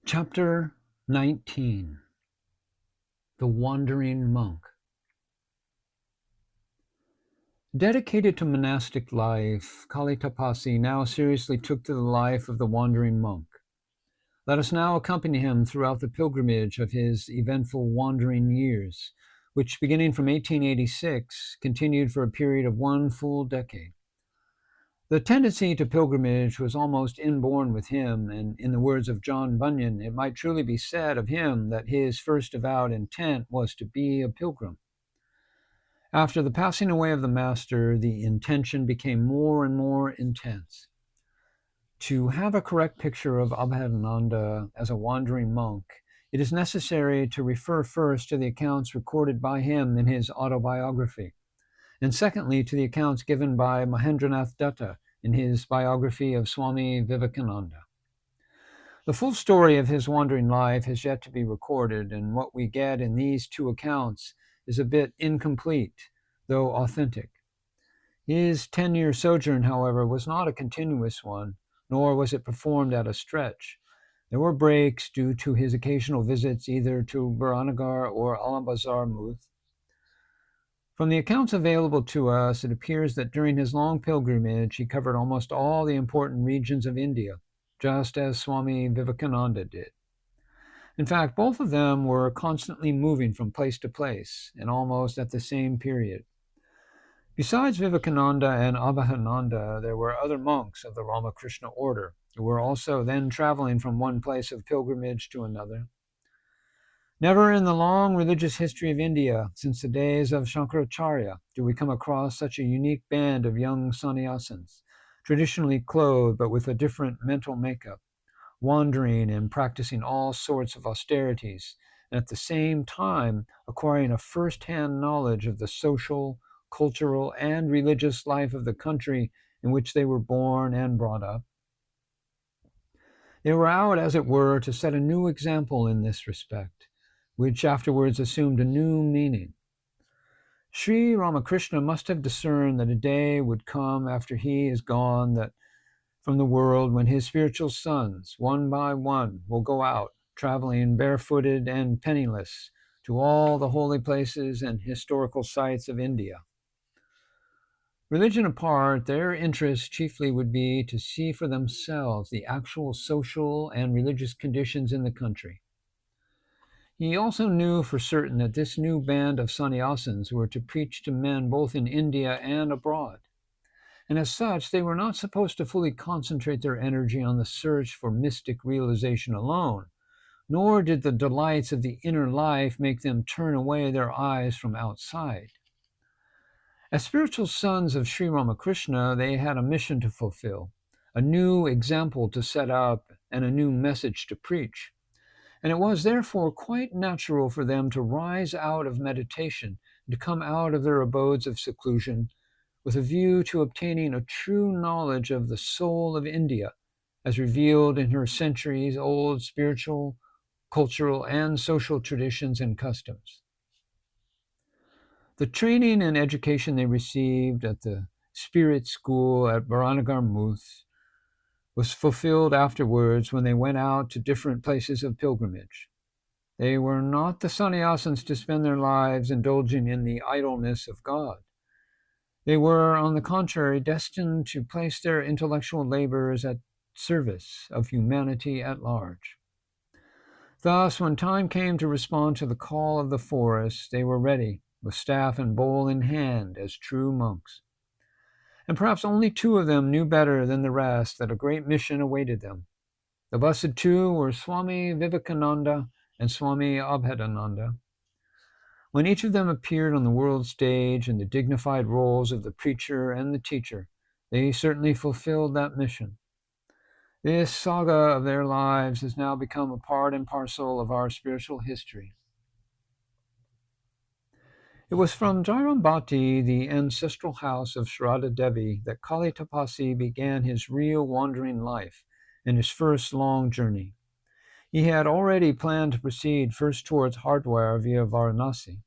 Chapter 19 The Wandering Monk. Dedicated to monastic life, Kalitapasi now seriously took to the life of the wandering monk. Let us now accompany him throughout the pilgrimage of his eventful wandering years, which, beginning from 1886, continued for a period of one full decade. The tendency to pilgrimage was almost inborn with him, and in the words of John Bunyan, it might truly be said of him that his first avowed intent was to be a pilgrim. After the passing away of the master, the intention became more and more intense. To have a correct picture of Abhedananda as a wandering monk, it is necessary to refer first to the accounts recorded by him in his autobiography, and secondly to the accounts given by Mahendranath Dutta in his biography of Swami Vivekananda. The full story of his wandering life has yet to be recorded, and what we get in these two accounts is a bit incomplete, though authentic. His 10-year sojourn, however, was not a continuous one, nor was it performed at a stretch. There were breaks due to his occasional visits either to Baranagar or Alambazar Muth. From the accounts available to us, it appears that during his long pilgrimage, he covered almost all the important regions of India, just as Swami Vivekananda did. In fact, both of them were constantly moving from place to place, and almost at the same period. Besides Vivekananda and Abhedananda, there were other monks of the Ramakrishna order who were also then traveling from one place of pilgrimage to another. Never in the long religious history of India, since the days of Shankaracharya, do we come across such a unique band of young sannyasins, traditionally clothed but with a different mental makeup, wandering and practicing all sorts of austerities, and at the same time acquiring a first-hand knowledge of the social, cultural, and religious life of the country in which they were born and brought up. They were out, as it were, to set a new example in this respect, which afterwards assumed a new meaning. Sri Ramakrishna must have discerned that a day would come after he is gone from the world when his spiritual sons, one by one, will go out, traveling barefooted and penniless, to all the holy places and historical sites of India. Religion apart, their interest chiefly would be to see for themselves the actual social and religious conditions in the country. He also knew for certain that this new band of sannyasins were to preach to men both in India and abroad. And as such, they were not supposed to fully concentrate their energy on the search for mystic realization alone, nor did the delights of the inner life make them turn away their eyes from outside. As spiritual sons of Sri Ramakrishna, they had a mission to fulfill, a new example to set up, and a new message to preach. And it was therefore quite natural for them to rise out of meditation, to come out of their abodes of seclusion, with a view to obtaining a true knowledge of the soul of India, as revealed in her centuries-old spiritual, cultural, and social traditions and customs. The training and education they received at the Spirit School at Baranagar Muth was fulfilled afterwards when they went out to different places of pilgrimage. They were not the sannyasins to spend their lives indulging in the idleness of God. They were, on the contrary, destined to place their intellectual labors at service of humanity at large. Thus, when time came to respond to the call of the forest, they were ready, with staff and bowl in hand, as true monks. And perhaps only two of them knew better than the rest that a great mission awaited them. The blessed two were Swami Vivekananda and Swami Abhedananda. When each of them appeared on the world stage in the dignified roles of the preacher and the teacher, they certainly fulfilled that mission. This saga of their lives has now become a part and parcel of our spiritual history. It was from Jairambati, the ancestral house of Sharada Devi, that Kali Tapasi began his real wandering life and his first long journey. He had already planned to proceed first towards Hardwar via Varanasi.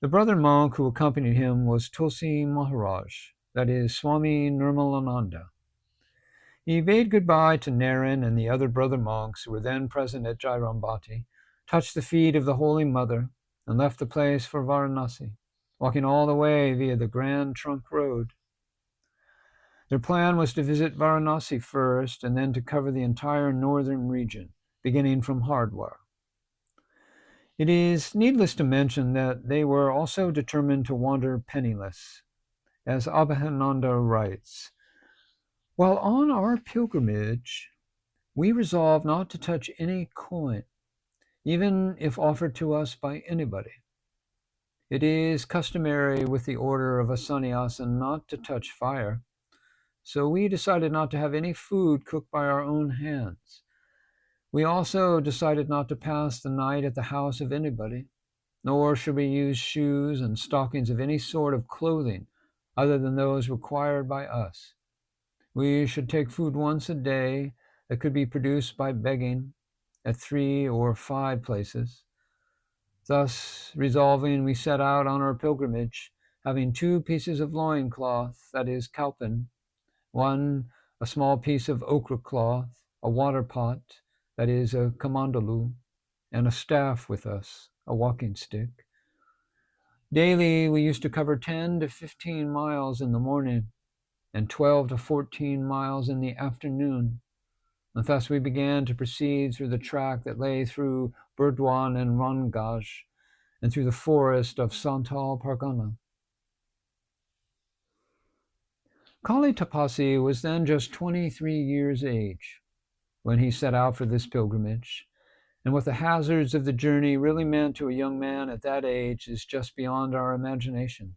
The brother monk who accompanied him was Tulsi Maharaj, that is, Swami Nirmalananda. He bade goodbye to Naren and the other brother monks who were then present at Jairambati, touched the feet of the Holy Mother, and left the place for Varanasi, walking all the way via the Grand Trunk Road. Their plan was to visit Varanasi first and then to cover the entire northern region, beginning from Hardwar. It is needless to mention that they were also determined to wander penniless. As Abhedananda writes, "While on our pilgrimage, we resolved not to touch any coin, even if offered to us by anybody. It is customary with the order of a sannyasin not to touch fire, so we decided not to have any food cooked by our own hands. We also decided not to pass the night at the house of anybody, nor should we use shoes and stockings of any sort of clothing other than those required by us. We should take food once a day that could be produced by begging at 3 or 5 places. Thus resolving, we set out on our pilgrimage, having 2 pieces of loincloth, that is, kalpan, one a small piece of ochre cloth, a water pot, that is, a kamandalu, and a staff with us, a walking stick. Daily, we used to cover 10 to 15 miles in the morning and 12 to 14 miles in the afternoon. And thus we began to proceed through the track that lay through Burdwan and Rangaj and through the forest of Santal Pargana." Kali Tapasi was then just 23 years age when he set out for this pilgrimage, and what the hazards of the journey really meant to a young man at that age is just beyond our imagination.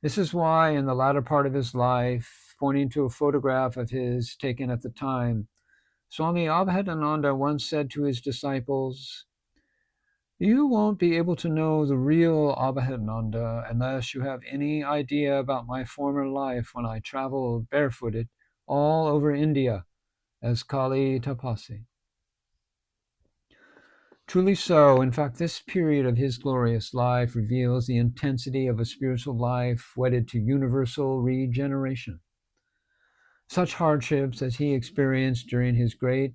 This is why, in the latter part of his life, pointing to a photograph of his taken at the time, Swami Abhedananda once said to his disciples, "You won't be able to know the real Abhedananda unless you have any idea about my former life when I traveled barefooted all over India as Kali Tapasi." Truly so. In fact, this period of his glorious life reveals the intensity of a spiritual life wedded to universal regeneration. Such hardships as he experienced during his great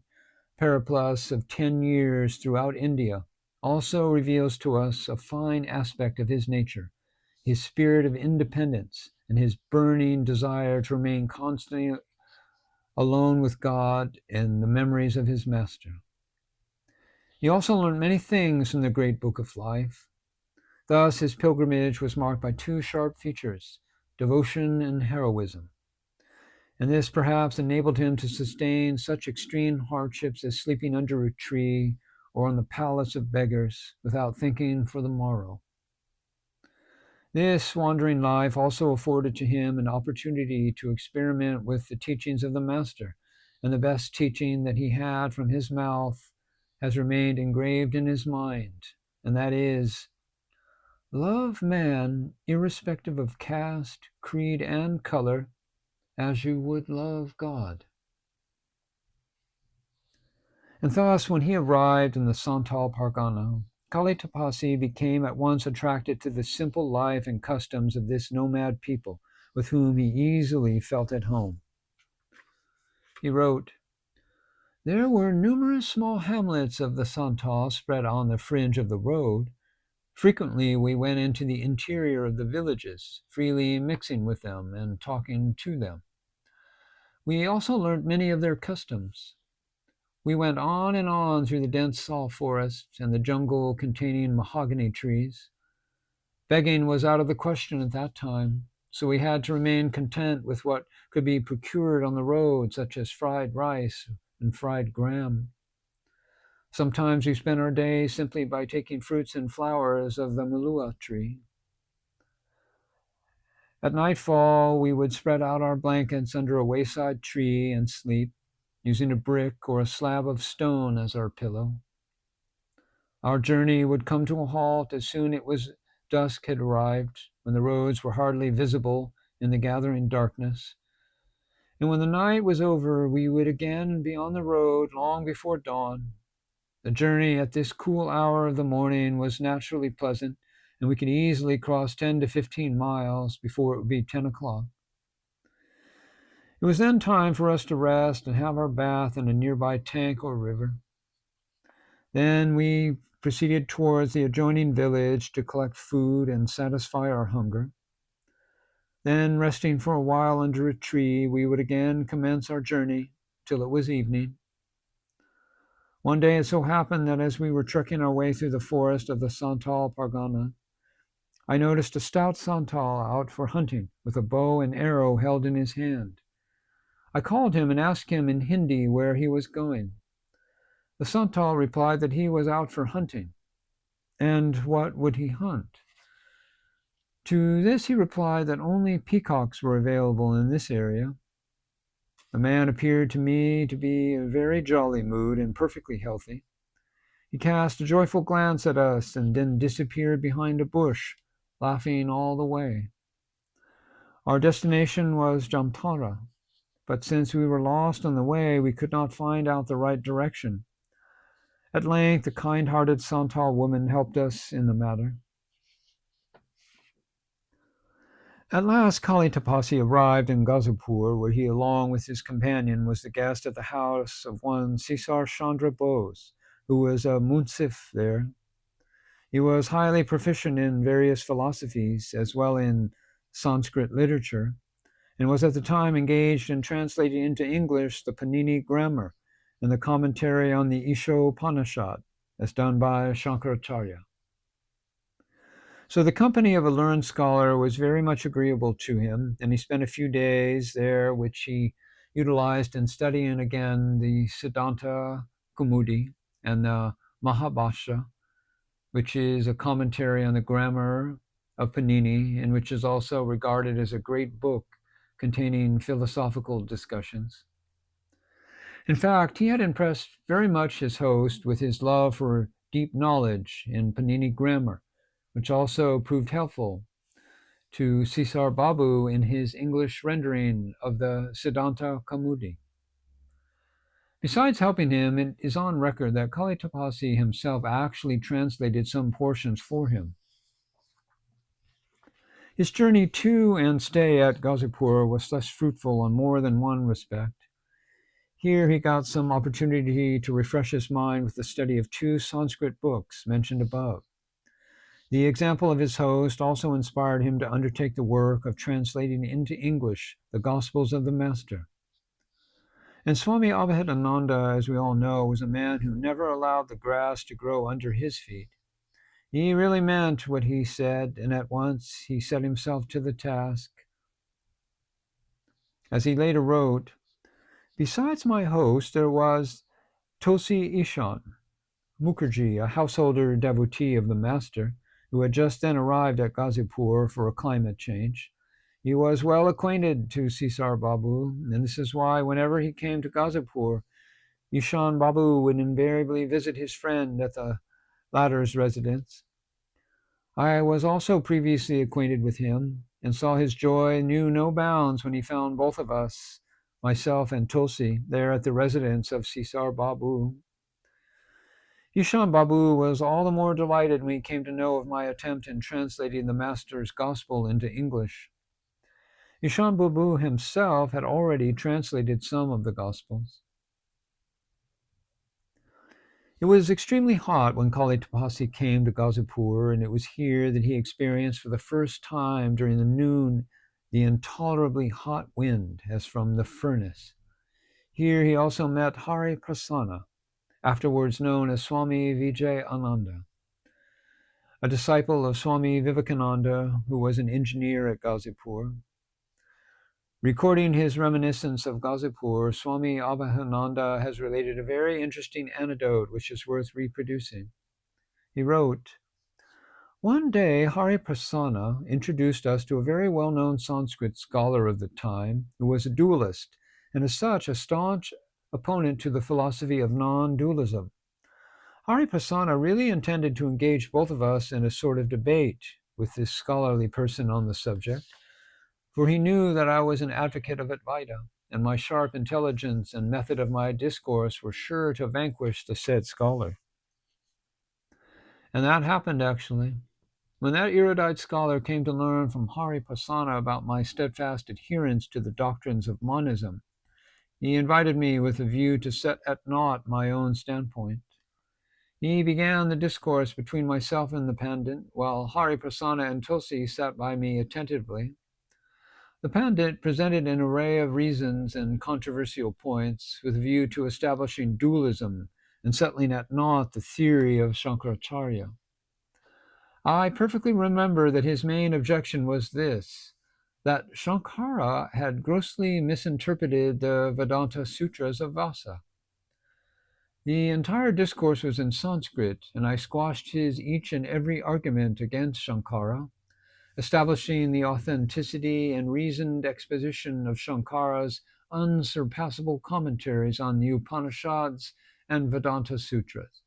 periplus of 10 years throughout India also reveals to us a fine aspect of his nature, his spirit of independence, and his burning desire to remain constantly alone with God and the memories of his master. He also learned many things from the great book of life. Thus, his pilgrimage was marked by 2 sharp features, devotion and heroism. And this perhaps enabled him to sustain such extreme hardships as sleeping under a tree or on the pallets of beggars without thinking for the morrow. This wandering life also afforded to him an opportunity to experiment with the teachings of the Master, and the best teaching that he had from his mouth has remained engraved in his mind, and that is, love man irrespective of caste, creed, and color, as you would love God. And thus, when he arrived in the Santal Pargana, Kali Tapasi became at once attracted to the simple life and customs of this nomad people, with whom he easily felt at home. He wrote, "There were numerous small hamlets of the Santal spread on the fringe of the road. Frequently we went into the interior of the villages, freely mixing with them and talking to them. We also learned many of their customs. We went on and on through the dense sal forest and the jungle containing mahogany trees. Begging was out of the question at that time, so we had to remain content with what could be procured on the road, such as fried rice and fried gram. Sometimes we spent our days simply by taking fruits and flowers of the mulua tree. At nightfall, we would spread out our blankets under a wayside tree and sleep, using a brick or a slab of stone as our pillow. Our journey would come to a halt as soon as dusk had arrived, when the roads were hardly visible in the gathering darkness. And when the night was over, we would again be on the road long before dawn. The journey at this cool hour of the morning was naturally pleasant, and we could easily cross 10 to 15 miles before it would be 10 o'clock. It was then time for us to rest and have our bath in a nearby tank or river. Then we proceeded towards the adjoining village to collect food and satisfy our hunger. Then, resting for a while under a tree, we would again commence our journey till it was evening. One day it so happened that as we were trekking our way through the forest of the Santal Pargana, I noticed a stout Santal out for hunting with a bow and arrow held in his hand. I called him and asked him in Hindi where he was going. The Santal replied that he was out for hunting. And what would he hunt? To this he replied that only peacocks were available in this area. The man appeared to me to be in a very jolly mood and perfectly healthy. He cast a joyful glance at us and then disappeared behind a bush, laughing all the way. Our destination was Jamtara, but since we were lost on the way, we could not find out the right direction. At length, a kind-hearted Santal woman helped us in the matter. At last, Kali Tapasi arrived in Ghazipur, where he, along with his companion, was the guest at the house of one Sisar Chandra Bose, who was a munsif there. He was highly proficient in various philosophies, as well in Sanskrit literature, and was at the time engaged in translating into English the Panini grammar and the commentary on the Ishopanishad, as done by Shankaracharya. So the company of a learned scholar was very much agreeable to him, and he spent a few days there, which he utilized in studying again the Siddhanta Kumudi and the Mahabhashya, which is a commentary on the grammar of Panini, and which is also regarded as a great book containing philosophical discussions. In fact, he had impressed very much his host with his love for deep knowledge in Panini grammar, which also proved helpful to Sisar Babu in his English rendering of the Siddhanta Kaumudi. Besides helping him, it is on record that Kali Tapasi himself actually translated some portions for him. His journey to and stay at Ghazipur was thus fruitful in more than one respect. Here he got some opportunity to refresh his mind with the study of two Sanskrit books mentioned above. The example of his host also inspired him to undertake the work of translating into English the Gospels of the Master. And Swami Abhedananda, as we all know, was a man who never allowed the grass to grow under his feet. He really meant what he said, and at once he set himself to the task. As he later wrote, "Besides my host, there was Tosi Ishan Mukherjee, a householder devotee of the Master, who had just then arrived at Ghazipur for a climate change. He was well acquainted to Sisar Babu, and this is why whenever he came to Ghazipur, Ishan Babu would invariably visit his friend at the latter's residence. I was also previously acquainted with him, and saw his joy knew no bounds when he found both of us, myself and Tulsi, there at the residence of Sisar Babu. Ishan Babu was all the more delighted when he came to know of my attempt in translating the Master's Gospel into English. Ishan Babu himself had already translated some of the Gospels. It was extremely hot when Kali Tapasi came to Ghazipur, and it was here that he experienced for the first time during the noon the intolerably hot wind as from the furnace. Here he also met Hari Prasanna, afterwards known as Swami Vivekananda, a disciple of Swami Vivekananda who was an engineer at Ghazipur. Recording his reminiscence of Ghazipur, Swami Abhedananda has related a very interesting anecdote which is worth reproducing. He wrote, "One day Hari Prasanna introduced us to a very well-known Sanskrit scholar of the time who was a dualist and as such a staunch opponent to the philosophy of non-dualism. Hari Prasanna really intended to engage both of us in a sort of debate with this scholarly person on the subject, for he knew that I was an advocate of Advaita, and my sharp intelligence and method of my discourse were sure to vanquish the said scholar." And that happened, actually. When that erudite scholar came to learn from Hariprasana about my steadfast adherence to the doctrines of monism, he invited me with a view to set at naught my own standpoint. He began the discourse between myself and the pandit, while Hariprasana and Tulsi sat by me attentively. The pandit presented an array of reasons and controversial points with a view to establishing dualism and settling at naught the theory of Shankaracharya. I perfectly remember that his main objection was this, that Shankara had grossly misinterpreted the Vedanta Sutras of Vasa. The entire discourse was in Sanskrit, and I squashed his each and every argument against Shankara, establishing the authenticity and reasoned exposition of Shankara's unsurpassable commentaries on the Upanishads and Vedanta Sutras.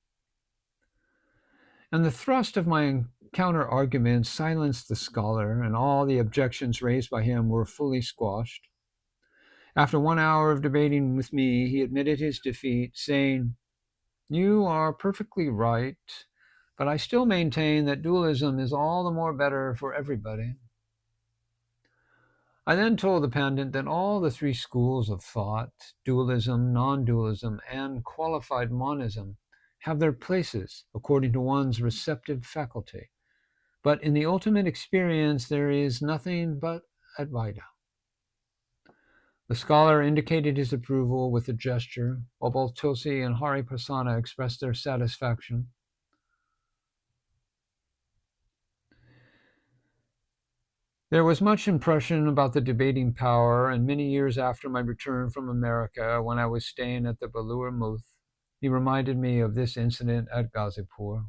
And the thrust of my counter-arguments silenced the scholar, and all the objections raised by him were fully squashed. After 1 hour of debating with me, he admitted his defeat, saying, "You are perfectly right, but I still maintain that dualism is all the more better for everybody." I then told the pandit that all the three schools of thought, dualism, non-dualism, and qualified monism, have their places according to one's receptive faculty. But in the ultimate experience, there is nothing but Advaita. The scholar indicated his approval with a gesture, while both Tulsi and Hariprasana expressed their satisfaction. There was much impression about the debating power, and many years after my return from America, when I was staying at the Balur Muth, he reminded me of this incident at Ghazipur.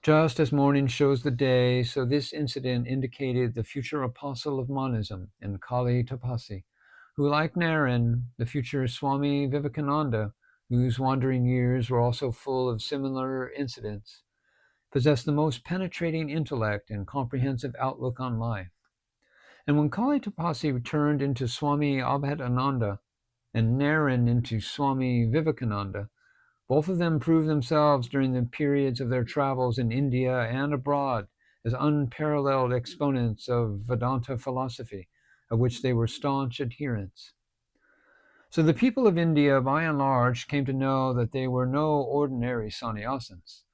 Just as morning shows the day, so this incident indicated the future apostle of monism in Kali Tapasi, who, like Naren, the future Swami Vivekananda, whose wandering years were also full of similar incidents, possessed the most penetrating intellect and comprehensive outlook on life. And when Kali Tapasi returned into Swami Abhedananda and Naren into Swami Vivekananda, both of them proved themselves during the periods of their travels in India and abroad as unparalleled exponents of Vedanta philosophy, of which they were staunch adherents. So the people of India, by and large, came to know that they were no ordinary sannyasins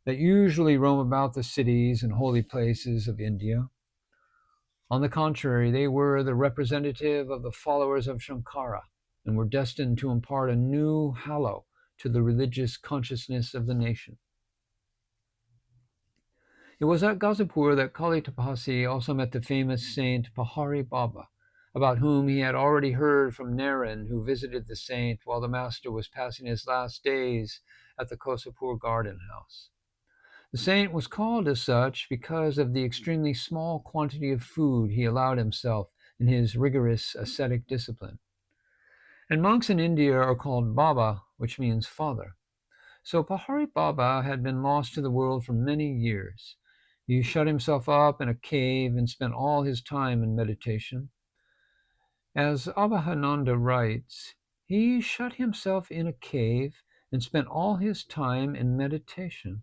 that usually roam about the cities and holy places of India. On the contrary, they were the representative of the followers of Shankara and were destined to impart a new halo to the religious consciousness of the nation. It was at Ghazipur that Kali Tapasi also met the famous saint Pahari Baba, about whom he had already heard from Naren, who visited the saint while the master was passing his last days at the Kosapur garden house. The saint was called as such because of the extremely small quantity of food he allowed himself in his rigorous ascetic discipline. And monks in India are called Baba, which means father. So Pahari Baba had been lost to the world for many years. He shut himself up in a cave and spent all his time in meditation. As Abhedananda writes, he shut himself in a cave and spent all his time in meditation.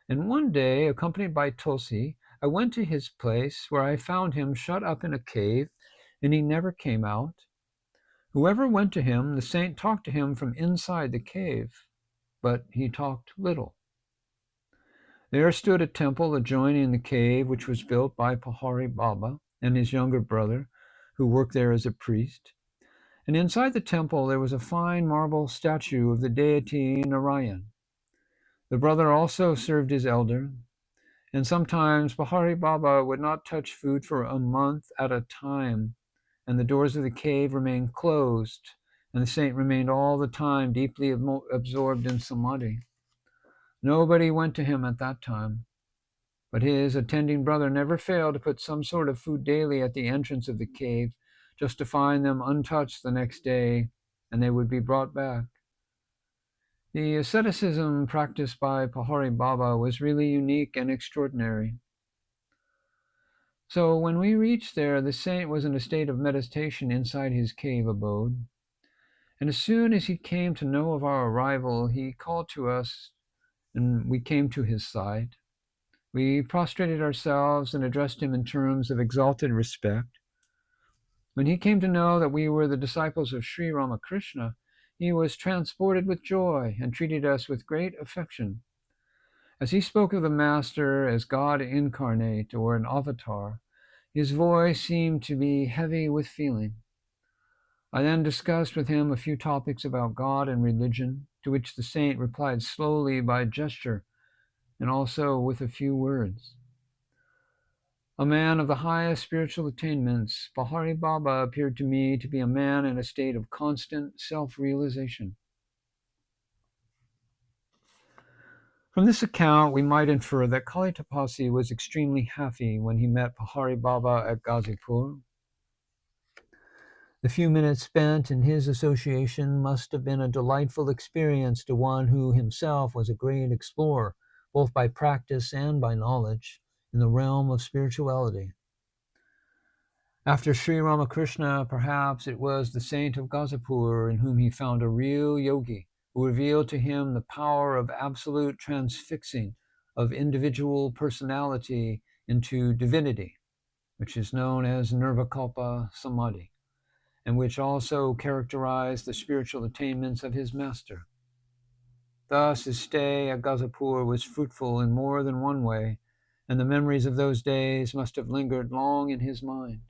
And one day, accompanied by Tulsi, I went to his place where I found him shut up in a cave, and he never came out. Whoever went to him, the saint talked to him from inside the cave, but he talked little. There stood a temple adjoining the cave, which was built by Pahari Baba and his younger brother, who worked there as a priest. And inside the temple there was a fine marble statue of the deity Narayan. The brother also served as elder, and sometimes Pahari Baba would not touch food for a month at a time, and the doors of the cave remained closed, and the saint remained all the time deeply absorbed in samadhi. Nobody went to him at that time, but his attending brother never failed to put some sort of food daily at the entrance of the cave, just to find them untouched the next day, and they would be brought back. The asceticism practiced by Pahari Baba was really unique and extraordinary. So when we reached there, the saint was in a state of meditation inside his cave abode. And as soon as he came to know of our arrival, he called to us, and we came to his side. We prostrated ourselves and addressed him in terms of exalted respect. When he came to know that we were the disciples of Sri Ramakrishna, he was transported with joy and treated us with great affection. As he spoke of the Master as God incarnate or an avatar, his voice seemed to be heavy with feeling. I then discussed with him a few topics about God and religion, to which the saint replied slowly by gesture and also with a few words. A man of the highest spiritual attainments, Bahari Baba appeared to me to be a man in a state of constant self-realization. From this account, we might infer that Kali Tapasi was extremely happy when he met Bahari Baba at Ghazipur. The few minutes spent in his association must have been a delightful experience to one who himself was a great explorer, both by practice and by knowledge, in the realm of spirituality. After Sri Ramakrishna, perhaps it was the saint of Ghazipur in whom he found a real yogi who revealed to him the power of absolute transfixing of individual personality into divinity, which is known as Nirvikalpa Samadhi, and which also characterized the spiritual attainments of his master. Thus, his stay at Ghazipur was fruitful in more than one way, and the memories of those days must have lingered long in his mind.